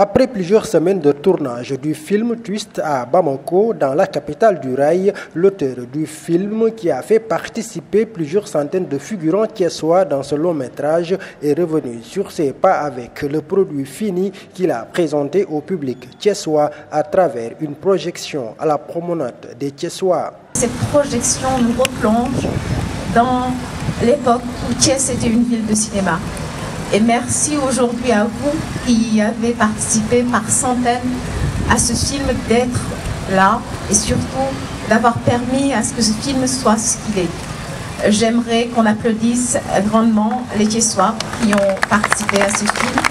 Après plusieurs semaines de tournage du film Twist à Bamako, dans la capitale du rail, l'auteur du film, qui a fait participer plusieurs centaines de figurants thiessois dans ce long métrage, est revenu sur ses pas avec le produit fini qu'il a présenté au public thiessois à travers une projection à la promenade des Thiessois. Cette projection nous replonge dans l'époque où Thiès était une ville de cinéma. Et merci aujourd'hui à vous qui y avez participé par centaines à ce film d'être là et surtout d'avoir permis à ce que ce film soit ce qu'il est. J'aimerais qu'on applaudisse grandement les Thiessois qui ont participé à ce film.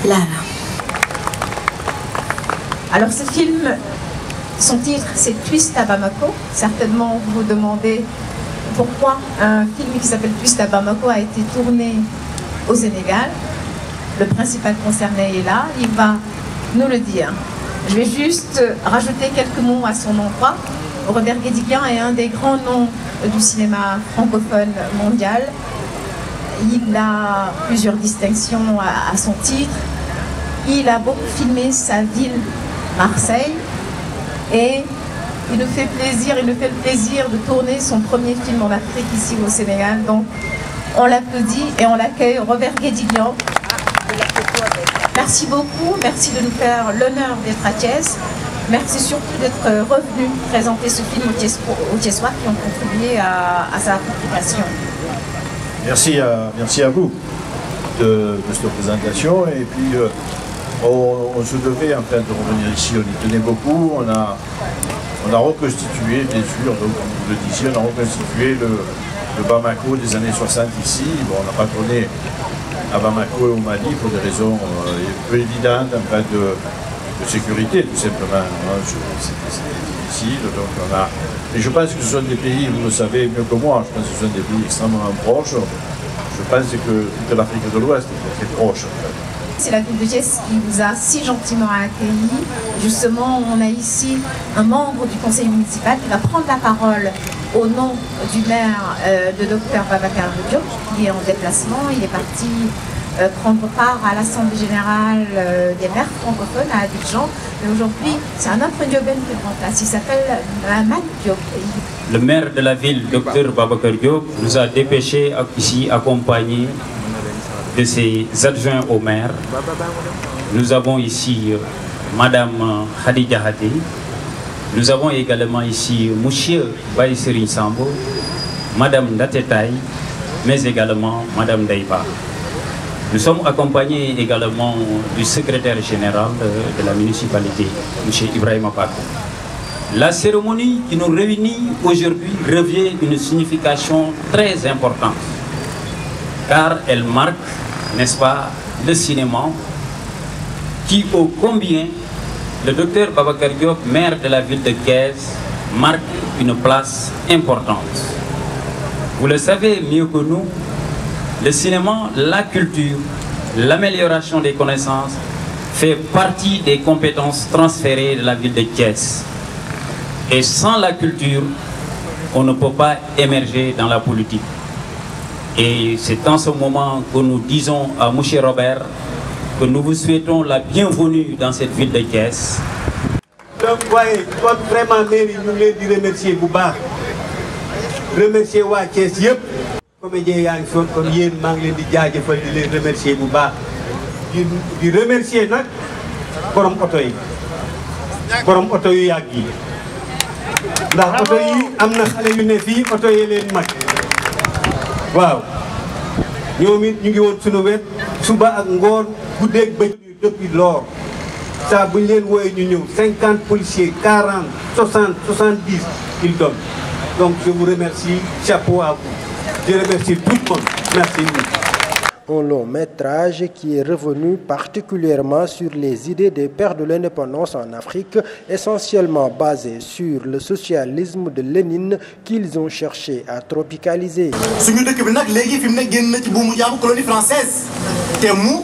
Lara. Alors ce film, son titre c'est Twist à Bamako. Certainement vous vous demandez pourquoi un film qui s'appelle Twist à Bamako a été tourné au Sénégal. Le principal concerné est là, il va nous le dire. Je vais juste rajouter quelques mots à son endroit. Robert Guédiguian est un des grands noms du cinéma francophone mondial. Il a plusieurs distinctions à son titre. Il a beaucoup filmé sa ville, Marseille. Et il nous fait le plaisir de tourner son premier film en Afrique, ici au Sénégal. Donc, on l'applaudit et on l'accueille, Robert Guédiguian. Merci beaucoup, merci de nous faire l'honneur d'être à Thiès. Merci surtout d'être revenu présenter ce film aux Thiessois qui ont contribué à sa publication. Merci à vous de cette présentation. Et puis, on se devait en fait de revenir ici. On y tenait beaucoup. On a reconstitué, bien sûr, donc, comme vous le disiez, on a reconstitué le Bamako des années 60 ici. Bon, on n'a pas tourné à Bamako et au Mali pour des raisons peu évidentes en fait, de sécurité, tout simplement. C'était difficile. Donc et je pense que ce sont des pays, vous le savez mieux que moi, je pense que ce sont des pays extrêmement proches. Je pense que toute l'Afrique de l'Ouest est très proche. C'est la ville de Thiès qui vous a si gentiment accueilli. Justement, on a ici un membre du conseil municipal qui va prendre la parole au nom du maire de Dr Babacar Diop, qui est en déplacement. Il est parti prendre part à l'Assemblée générale des maires francophones à Abidjan. Et aujourd'hui, c'est un autre Diobène qui est en place. Il s'appelle Mahamat Diop. Le maire de la ville, Dr Babacar Diop, nous a dépêché ici accompagné de ses adjoints au maire. Nous avons ici Madame Khadija Hadi. Nous avons également ici Monsieur Baïsiri Sambo, Madame Ndatetay, mais également Madame Daïba. Nous sommes accompagnés également du secrétaire général de la municipalité, M. Ibrahim Abako. La cérémonie qui nous réunit aujourd'hui revêt une signification très importante, car elle marque, n'est-ce pas, le cinéma qui, ô combien, le docteur Babacar Diop, maire de la ville de Thiès, marque une place importante. Vous le savez mieux que nous, le cinéma, la culture, l'amélioration des connaissances fait partie des compétences transférées de la ville de Thiès. Et sans la culture, on ne peut pas émerger dans la politique. Et c'est en ce moment que nous disons à M. Robert que nous vous souhaitons la bienvenue dans cette ville de Thiès. Donc, voyez, vraiment, mairie, nous voulons remercier Bouba. Remercier Wa Thiès, yep. Comédien yang son comme yéen maa ngi leen di jaajëfal di leen remercier bu baax di remercier nag borom oto yi yu yàgg yi ndax oto yi am na xale yu ne fii oto yi leen mag waaw ñoom it ñu ngi woon sunu wet suba ak ngoon guddeeg bëccëg depuis lors saa bu ñu leen wooyee ñu ñëw 50 policiers 40 60 70 ils donnent. Donc je vous remercie, chapeau à vous. Je remercie tout le monde. Merci. Un long métrage qui est revenu particulièrement sur les idées des pères de l'indépendance en Afrique, essentiellement basé sur le socialisme de Lénine qu'ils ont cherché à tropicaliser. suñu dëkk bi nag léegi fi mu ne génn na ci buumu jaamu colonie française te mu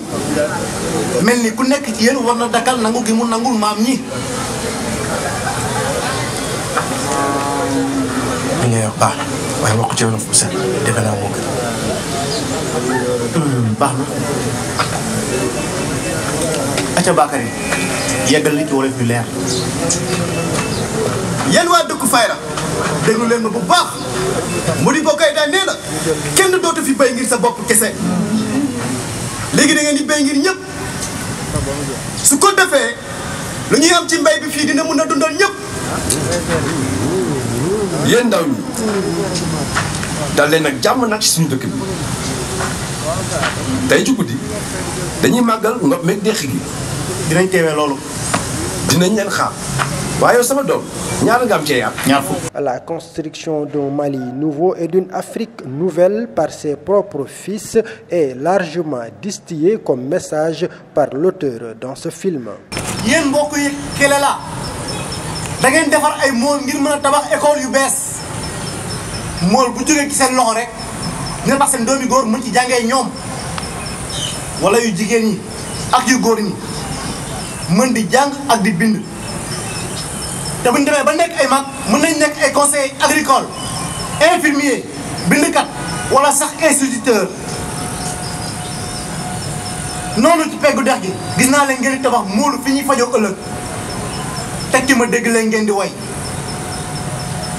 mel ni ku nekk ci yéen war na dakkal nangu gi mu nangul maam ñi. li ngay wax baax na waaye wax ko ci wolof bu set defe naa moo gën. baax na. acca Bakary yeggal li ci wolof yu leer. yéen waa dëkku Fayra déglu leen ma bu baax Modibo Keïta nee na kenn dootu fi béy ngir sa bopp kese léegi da ngeen di béy ngir ñëpp su ko defee lu ñuy am ci mbéy bi fii dina mën a dundal ñëpp. yéen ndaw ñi dal leen nag jàmm nag ci suñu dëkk bi tey ci guddi dañuy màggal ngob meeg deqi gi. dinañ teewee loolu. dinañ leen xaar waaye yow sama doom ñaar nga am cee yàq. ñaar fukk. La construction d'un Mali nouveau et d'une Afrique nouvelle par ses propres fils est largement distillée comme message par l'auteur dans ce film. yéen mbokk yi kele la da ngeen defar ay mool ngir mën a tabax école yu bees mool bu jógee ci seen loxo rek dina tax seen doomi góor mën ci jàngee ñoom wala yu jigéen ñi ak yu góor ñi mën di jàng ak di bind te bu ñu demee ba nekk ay mag mën nañ nekk ay conseillers agricoles infirmier bindkat wala sax instituteur. noonu ci peggu dex gi gis naa leen ngeen di tabax moolu fi ñuy fajoo ëllëg tekki ma dégg leen ngeen di way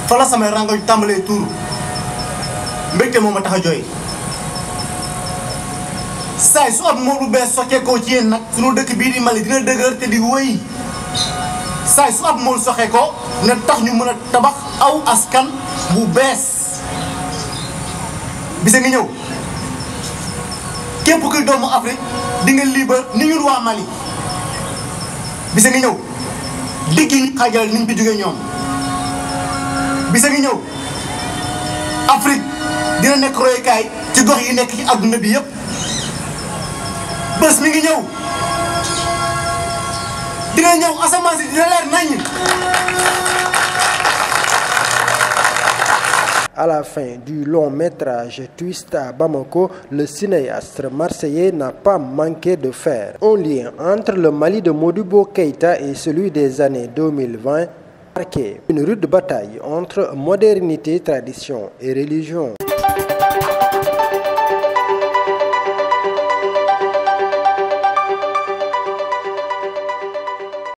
fa la samay rangoñ tàmbalee tuuru mbégte moom a tax a jooy saay su ab mool bu bees soxeekoo ci yéen nag sunu dëkk bii di Mali dina dëgër te di wëy saay su ab mool soxeekoo ne tax ñu mën a tabax aw askan bu bees bisa ngi ñëw képp kuy doomu Afrique di nga libre ni ñun waa Mali bisa ngi ñëw digg yi ñu xaajal ni ñu fi jógee ñoom bisa ngi ñëw Afrique dina nekk royukaay ci gox yi nekk ci adduna bi yëpp bés mi ngi ñëw dina ñëw asamaan si dina leer nañ. À la fin du long métrage Twist à Bamako, le cinéaste marseillais n'a pas manqué de faire un lien entre le Mali de Modibo Keïta et celui des années 2020, marqué une rude bataille entre modernité, tradition et religion.